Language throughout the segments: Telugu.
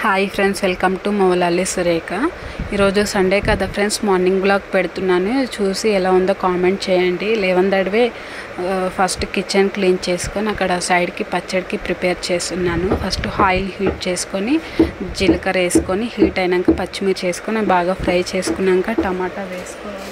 Hi friends, welcome to Moula Ali Surekha. ఈరోజు సండే కదా ఫ్రెండ్స్, మార్నింగ్ బ్లాగ్ పెడుతున్నాను. చూసి ఎలా ఉందో కామెంట్ చేయండి. లేవందడివే ఫస్ట్ కిచెన్ క్లీన్ చేసుకొని అక్కడ సైడ్కి పచ్చడికి ప్రిపేర్ చేస్తున్నాను. ఫస్ట్ ఆయిల్ హీట్ చేసుకొని జీలకర్ర వేసుకొని హీట్ అయినాక పచ్చిమిర్చి వేసుకొని బాగా ఫ్రై చేసుకున్నాక టమాటా వేసుకోవాలి.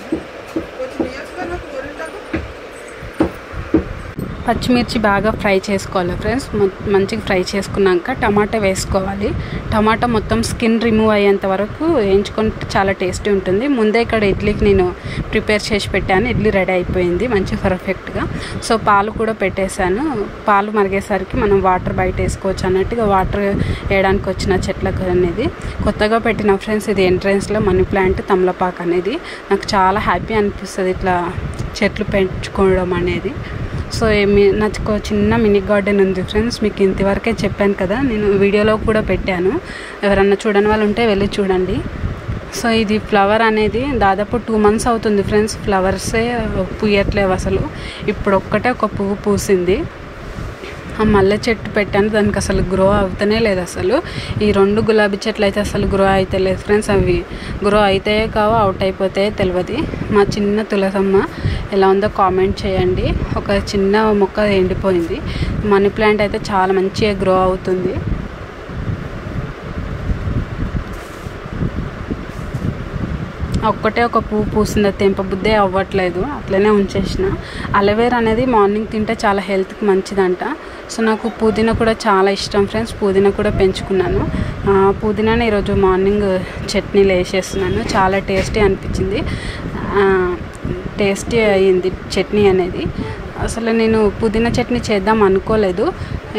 పచ్చిమిర్చి బాగా ఫ్రై చేసుకోవాలి ఫ్రెండ్స్. మంచిగా ఫ్రై చేసుకున్నాక టమాటా వేసుకోవాలి. టమాటా మొత్తం స్కిన్ రిమూవ్ అయ్యేంత వరకు వేయించుకొని చాలా టేస్టీ ఉంటుంది. ముందే ఇక్కడ ఇడ్లీకి నేను ప్రిపేర్ చేసి పెట్టాను. ఇడ్లీ రెడీ అయిపోయింది మంచిగా పర్ఫెక్ట్గా. సో పాలు కూడా పెట్టేశాను. పాలు మరిగేసరికి మనం వాటర్ బయట వేసుకోవచ్చు అన్నట్టుగా వాటర్ వేయడానికి వచ్చిన చెట్లకు అనేది కొత్తగా పెట్టిన ఫ్రెండ్స్. ఇది ఎంట్రన్స్లో మనీ ప్లాంట్ తమలపాకు అనేది. నాకు చాలా హ్యాపీ అనిపిస్తుంది ఇట్లా చెట్లు పెంచుకోవడం అనేది. సో నాకు చిన్న మినీ గార్డెన్ ఉంది ఫ్రెండ్స్. మీకు ఇంతవరకే చెప్పాను కదా, నేను వీడియోలో కూడా పెట్టాను. ఎవరన్నా చూడని వాళ్ళు ఉంటే వెళ్ళి చూడండి. సో ఇది ఫ్లవర్ అనేది దాదాపు 2 months అవుతుంది ఫ్రెండ్స్. ఫ్లవర్సే పూయట్లేవు అసలు. ఇప్పుడు ఒక్కటే ఒక పువ్వు పూసింది. ఆ మల్లె చెట్టు పెట్టాను, దానికి అసలు గ్రో అవుతూనే లేదు అసలు. ఈ 2 గులాబీ చెట్లు అయితే అసలు గ్రో అయితే లేదు ఫ్రెండ్స్. అవి గ్రో అవుతాయో కావో అవుట్ అయిపోతాయో తెలియదు. మా చిన్న తులసమ్మ ఎలా ఉందో కామెంట్ చేయండి. ఒక చిన్న మొక్క ఎండిపోయింది. మనీ ప్లాంట్ అయితే చాలా మంచిగా గ్రో అవుతుంది. ఒక్కటే ఒక పువ్వు పూసింది, తెంపబుద్దే అవ్వట్లేదు, అట్లనే ఉంచేసిన. అలోవేరా అనేది మార్నింగ్ తింటే చాలా హెల్త్కి మంచిదంట. సో నాకు పుదీనా కూడా చాలా ఇష్టం ఫ్రెండ్స్. పుదీనా కూడా పెంచుకున్నాను. పుదీనాని ఈరోజు మార్నింగ్ చట్నీలో వేసేస్తున్నాను. చాలా టేస్టీ అనిపించింది, టేస్టీ అయ్యింది చట్నీ అనేది. అసలు నేను పుదీనా చట్నీ చేద్దాం అనుకోలేదు.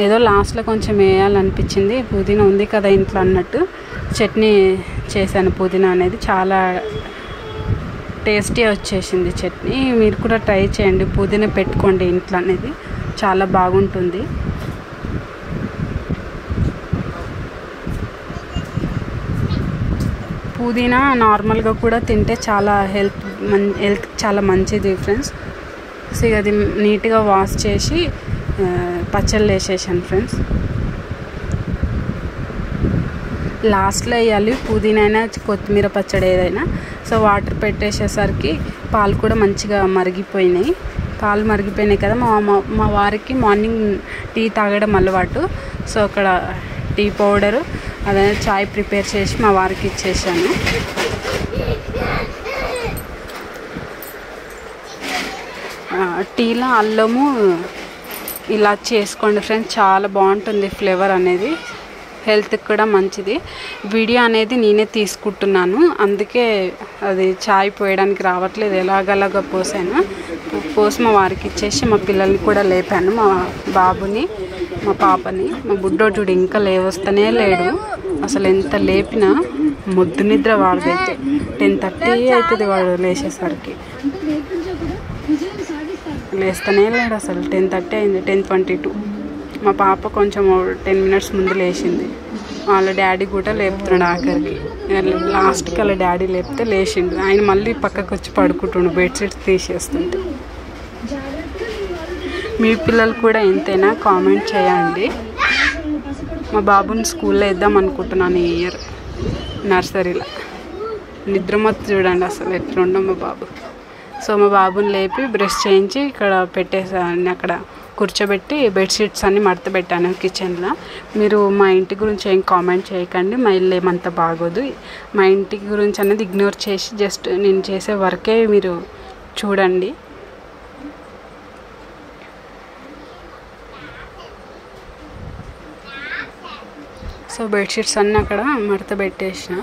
ఏదో లాస్ట్లో కొంచెం వేయాలనిపించింది. పుదీనా ఉంది కదా ఇంట్లో అన్నట్టు చట్నీ చేశాను. పుదీనా అనేది చాలా టేస్టీ వచ్చేసింది చట్నీ. మీరు కూడా ట్రై చేయండి, పుదీనా పెట్టుకోండి ఇంట్లో అనేది చాలా బాగుంటుంది. పుదీనా నార్మల్గా కూడా తింటే చాలా హెల్త్ చాలా మంచిది ఫ్రెండ్స్. సో అది నీట్గా వాష్ చేసి పచ్చళ్ళు వేసేసాను ఫ్రెండ్స్. లాస్ట్లో వేయాలి పుదీనా అయినా కొత్తిమీర పచ్చడి ఏదైనా. సో వాటర్ పెట్టేసేసరికి పాలు కూడా మంచిగా మరిగిపోయినాయి. పాలు మరిగిపోయినాయి కదా, మా వారికి మార్నింగ్ టీ తాగడం అలవాటు. సో అక్కడ టీ పౌడరు అదే చాయ్ ప్రిపేర్ చేసి మా వారికి ఇచ్చేసాను. టీలో అల్లము ఇలా చేసుకోండి ఫ్రెండ్స్, చాలా బాగుంటుంది ఫ్లేవర్ అనేది. హెల్త్కి కూడా మంచిది. వీడియో అనేది నేనే తీసుకుంటున్నాను, అందుకే అది చాయ్ పోయడానికి రావట్లేదు. ఎలాగలాగా పోసాను. పోసి మా వారికి ఇచ్చేసి మా పిల్లల్ని కూడా లేపాను, మా బాబుని మా పాపని. మా బుడ్డోడు ఇంకా లేవస్తూనే లేడు. అసలు ఎంత లేపినా ముద్దు నిద్ర వాడిదైతే. 10:30 అవుతుంది వాడు లేచేసరికి. లేస్తూనే లేడు అసలు. 10:30 అయింది, 10:22. మా పాప కొంచెం 10 minutes ముందు లేచింది. వాళ్ళ డాడీ కూడా లేపుతున్నాడు ఆఖరికి. లాస్ట్కి వాళ్ళ డాడీ లేపితే లేచిండు. ఆయన మళ్ళీ పక్కకు వచ్చి పడుకుంటుండు బెడ్షీట్స్ తీసేస్తుంటే. మీ పిల్లలు కూడా ఎంతైనా కామెంట్ చేయండి. మా బాబుని స్కూల్లో వేద్దాం అనుకుంటున్నాను ఈ ఇయర్, నర్సరీలో. నిద్రమత్తు చూడండి అసలు ఎట్లుండో మా బాబు. సో మా బాబుని లేపి బ్రష్ చేయించి ఇక్కడ పెట్టేసాను. అక్కడ కూర్చోబెట్టి బెడ్షీట్స్ అన్నీ మడత పెట్టాను కిచెన్లో. మీరు మా ఇంటి గురించి ఏం కామెంట్ చేయకండి, మా ఇల్లు ఏమంత బాగోదు. మా ఇంటి గురించి అనేది ఇగ్నోర్ చేసి జస్ట్ నేను చేసే వర్కే మీరు చూడండి. సో బెడ్షీట్స్ అన్నీ అక్కడ మడత పెట్టేసిన.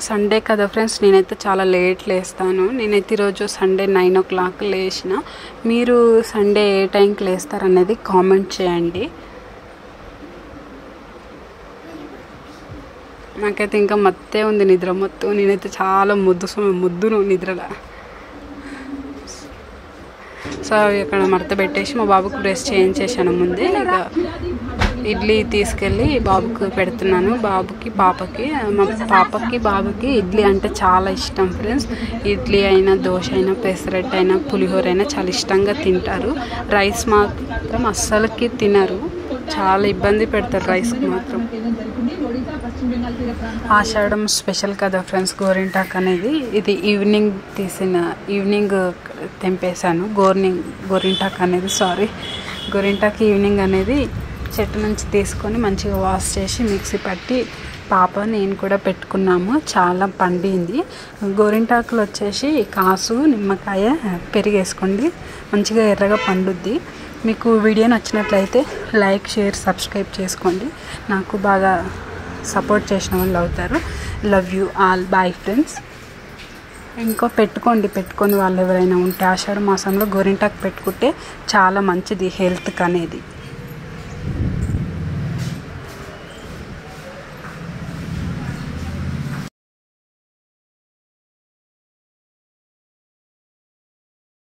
సండే కదా ఫ్రెండ్స్, నేనైతే చాలా లేట్ లేస్తాను. నేనైతే ఈరోజు సండే 9 o'clock లేచిన. మీరు సండే ఏ టైంకి లేస్తారనేది కామెంట్ చేయండి. నాకైతే ఇంకా మత్తే ఉంది, నిద్ర మొత్తం. నేనైతే చాలా ముద్దును నిద్రలా. సో ఇక్కడ మడత పెట్టేసి మా బాబుకు బ్రష్ చేయించేసాను ముందే. ఇక ఇడ్లీ తీసుకెళ్ళి బాబుకి పెడుతున్నాను. బాబుకి పాపకి, మా పాపకి బాబుకి ఇడ్లీ అంటే చాలా ఇష్టం ఫ్రెండ్స్. ఇడ్లీ అయినా, దోశ అయినా, పెసరట్టు అయినా, పులిహోర అయినా చాలా ఇష్టంగా తింటారు. రైస్ మాత్రం అస్సలకి తినరు, చాలా ఇబ్బంది పెడతారు రైస్కి మాత్రం. ఆషాఢం స్పెషల్ కదా ఫ్రెండ్స్ గోరింటాక్ అనేది. ఇది ఈవినింగ్ తెంపేశాను. గోరింటాక్ అనేది గోరింటాక్ ఈవినింగ్ అనేది చెట్టు నుంచి తీసుకొని మంచిగా వాష్ చేసి మిక్సీ పట్టి పాప నేను కూడా పెట్టుకున్నాము. చాలా పండింది. గోరింటాకులు వచ్చేసి కాసు, నిమ్మకాయ, పెరిగేసుకోండి, మంచిగా ఎర్రగా పండుద్ది. మీకు వీడియో నచ్చినట్లయితే లైక్, షేర్, సబ్స్క్రైబ్ చేసుకోండి. నాకు బాగా సపోర్ట్ చేసిన వాళ్ళు అవుతారు. Love you all. Bye friends. ఇంకో పెట్టుకొని వాళ్ళు ఎవరైనా ఉంటే ఆషాఢ మాసంలో గోరింటాకు పెట్టుకుంటే చాలా మంచిది హెల్త్కి అనేది.